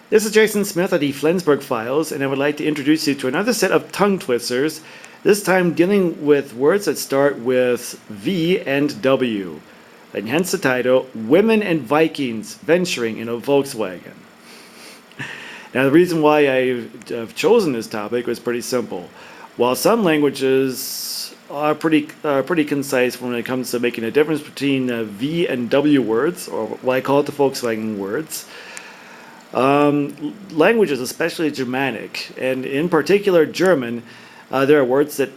This is Jason Smith of the Flensburg Files, and I would like to introduce you to another set of tongue twisters, this time dealing with words that start with V and W, and hence the title, Women and Vikings Venturing in a Volkswagen. Now, the reason why I've chosen this topic was pretty simple. While some languages are pretty concise when it comes to making a difference between V and W words, or what I call it the Volkswagen words, languages, especially Germanic, and in particular German, there are words that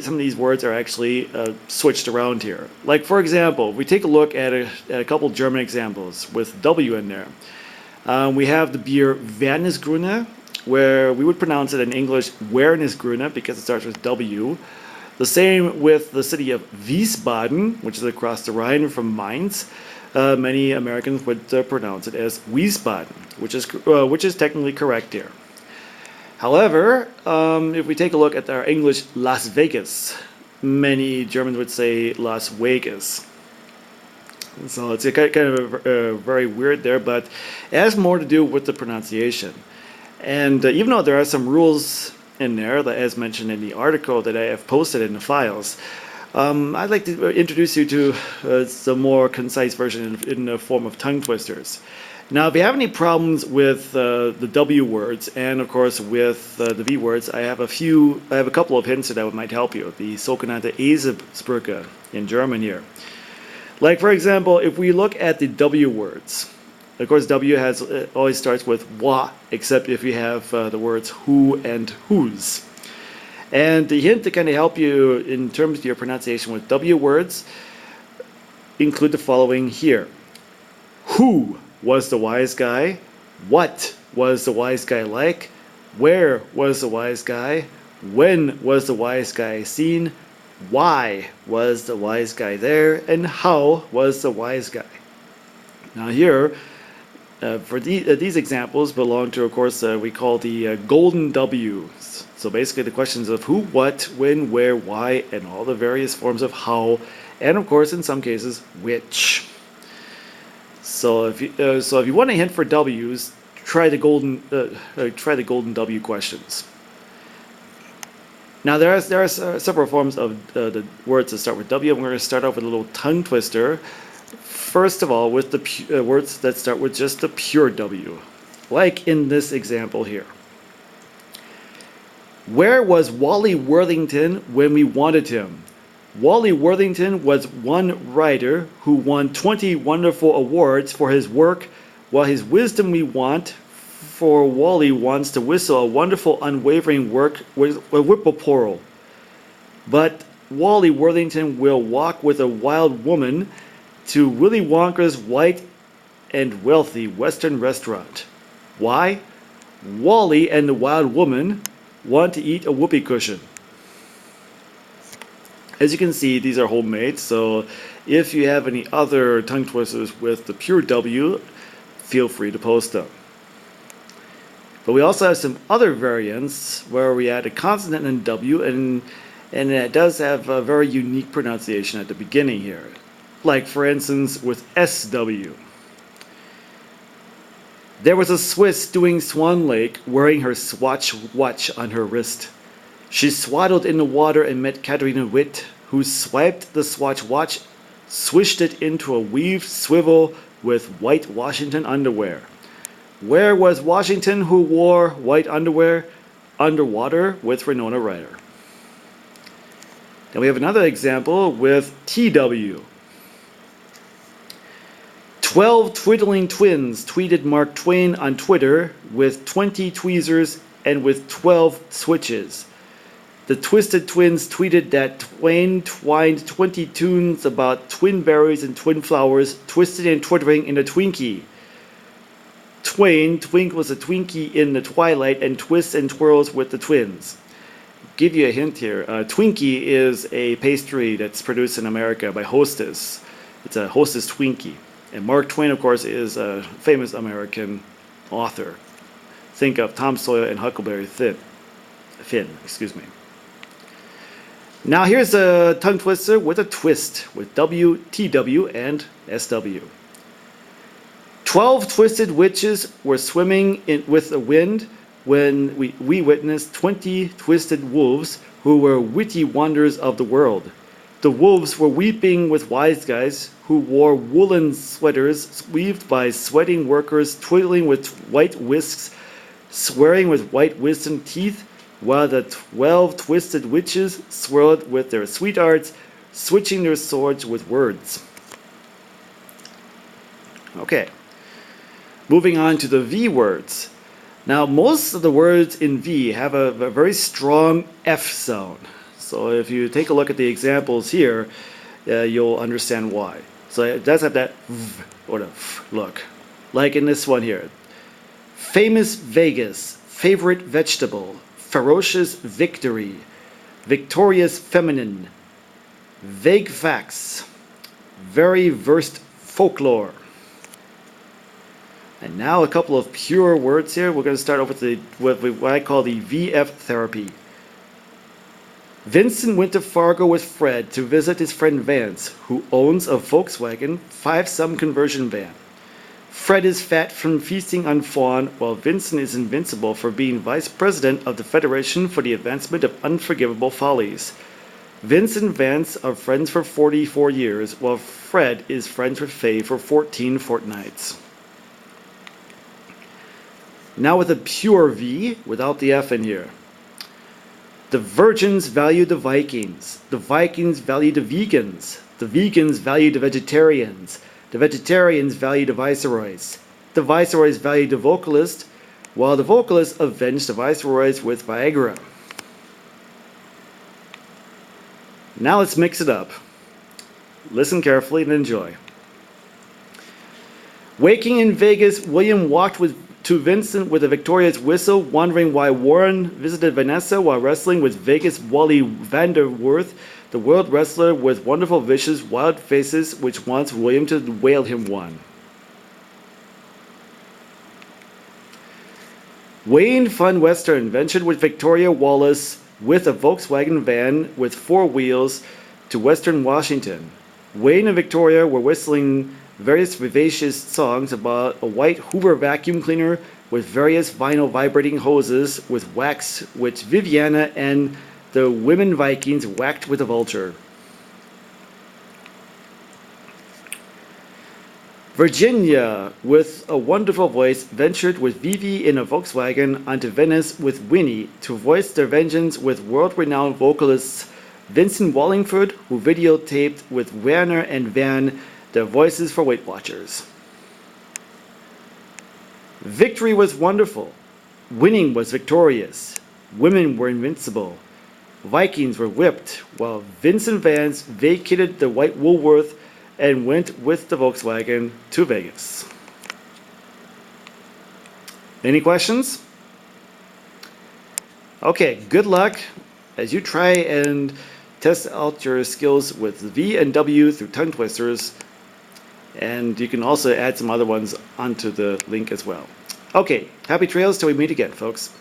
some of these words are actually switched around here. Like, for example, if we take a look at a couple German examples with W in there. We have the beer Wernesgrüne, where we would pronounce it in English Wernesgrüne because it starts with W. The same with the city of Wiesbaden, which is across the Rhine from Mainz. Many Americans would pronounce it as Wiesbaden, which is technically correct here. However, if we take a look at our English Las Vegas, many Germans would say Las Vegas. So it's kind of very weird there, but it has more to do with the pronunciation. And even though there are some rules in there, that, as mentioned in the article that I have posted in the files, I'd like to introduce you to some more concise version in the form of tongue twisters. Now, if you have any problems with the W words and, of course, with the V words, I have a couple of hints that might help you. The sogenannte Eselsbrücke in German here. Like, for example, if we look at the W words, of course, W always starts with wa, except if you have the words who and whose. And the hint to kind of help you in terms of your pronunciation with W words include the following here. Who was the wise guy? What was the wise guy like? Where was the wise guy? When was the wise guy seen? Why was the wise guy there? And how was the wise guy? Now here, for these examples belong to, of course, we call the golden W's. So basically the questions of who, what, when, where, why, and all the various forms of how, and of course in some cases, which. So if you want a hint for W's, try the golden W questions. Now there are several forms of the words that start with W. I'm going to start off with a little tongue twister. First of all, with the words that start with just the pure W, like in this example here. Where was Wally Worthington when we wanted him? Wally Worthington was one writer who won 20 wonderful awards for his work, while his wisdom we want, for Wally wants to whistle a wonderful unwavering work with a whippoorwill. But Wally Worthington will walk with a wild woman to Willy Wonka's white and wealthy Western restaurant. Why? Wally and the wild woman want to eat a whoopee cushion. As you can see, these are homemade, so if you have any other tongue twisters with the pure W, feel free to post them. But we also have some other variants where we add a consonant in W, and it does have a very unique pronunciation at the beginning here. Like, for instance, with SW. There was a Swiss doing Swan Lake wearing her Swatch watch on her wrist. She swaddled in the water and met Katharina Witt, who swiped the Swatch watch, swished it into a weaved swivel with white Washington underwear. Where was Washington who wore white underwear? Underwater with Winona Ryder. Then we have another example with TW. 12 twiddling twins tweeted Mark Twain on Twitter with 20 tweezers and with 12 switches. The Twisted Twins tweeted that Twain twined 20 tunes about twin berries and twin flowers, twisted and twittering in a Twinkie. Twain twinkles a Twinkie in the twilight and twists and twirls with the twins. Give you a hint here. Twinkie is a pastry that's produced in America by Hostess. It's a Hostess Twinkie. And Mark Twain, of course, is a famous American author. Think of Tom Sawyer and Huckleberry Finn. Now here's a tongue twister with a twist with W, TW, and SW. 12 twisted witches were swimming with the wind when we witnessed 20 twisted wolves who were witty wonders of the world. The wolves were weeping with wise guys who wore woolen sweaters weaved by sweating workers twiddling with white whisks, swearing with white wisdom teeth, while the 12 twisted witches swirled with their sweethearts, switching their swords with words. Okay, moving on to the V words. Now, most of the words in V have a very strong F sound. So if you take a look at the examples here, you'll understand why. So it does have that V or the F look. Like in this one here. Famous Vegas, favorite vegetable, ferocious victory, victorious feminine, vague facts, very versed folklore. And now a couple of pure words here. We're going to start off with what I call the VF therapy. Vincent went to Fargo with Fred to visit his friend Vance, who owns a Volkswagen 5-some conversion van. Fred is fat from feasting on fawn, while Vincent is invincible for being vice president of the Federation for the Advancement of Unforgivable Follies. Vince and Vance are friends for 44 years, while Fred is friends with Faye for 14 fortnights. Now with a pure V, without the F in here. The virgins value the Vikings value the vegans value the vegetarians value the viceroys value the vocalist, while the vocalists avenge the viceroys with Viagra. Now let's mix it up. Listen carefully and enjoy. Waking in Vegas, William walked to Vincent with a victorious whistle, wondering why Warren visited Vanessa while wrestling with Vegas Wally Vanderworth, the world wrestler with wonderful, vicious, wild faces, which wants William to whale him one. Wayne Fun Western ventured with Victoria Wallace with a Volkswagen van with 4 wheels to Western Washington. Wayne and Victoria were whistling various vivacious songs about a white Hoover vacuum cleaner with various vinyl vibrating hoses with wax, which Viviana and the women Vikings whacked with a vulture. Virginia, with a wonderful voice, ventured with Vivi in a Volkswagen onto Venice with Winnie to voice their vengeance with world-renowned vocalists Vincent Wallingford, who videotaped with Werner and Van their voices for Weight Watchers. Victory was wonderful. Winning was victorious. Women were invincible. Vikings were whipped, while Vincent Vance vacated the white Woolworth and went with the Volkswagen to Vegas. Any questions? Okay, good luck as you try and test out your skills with V and W through tongue twisters. And you can also add some other ones onto the link as well. Okay, happy trails till we meet again, folks.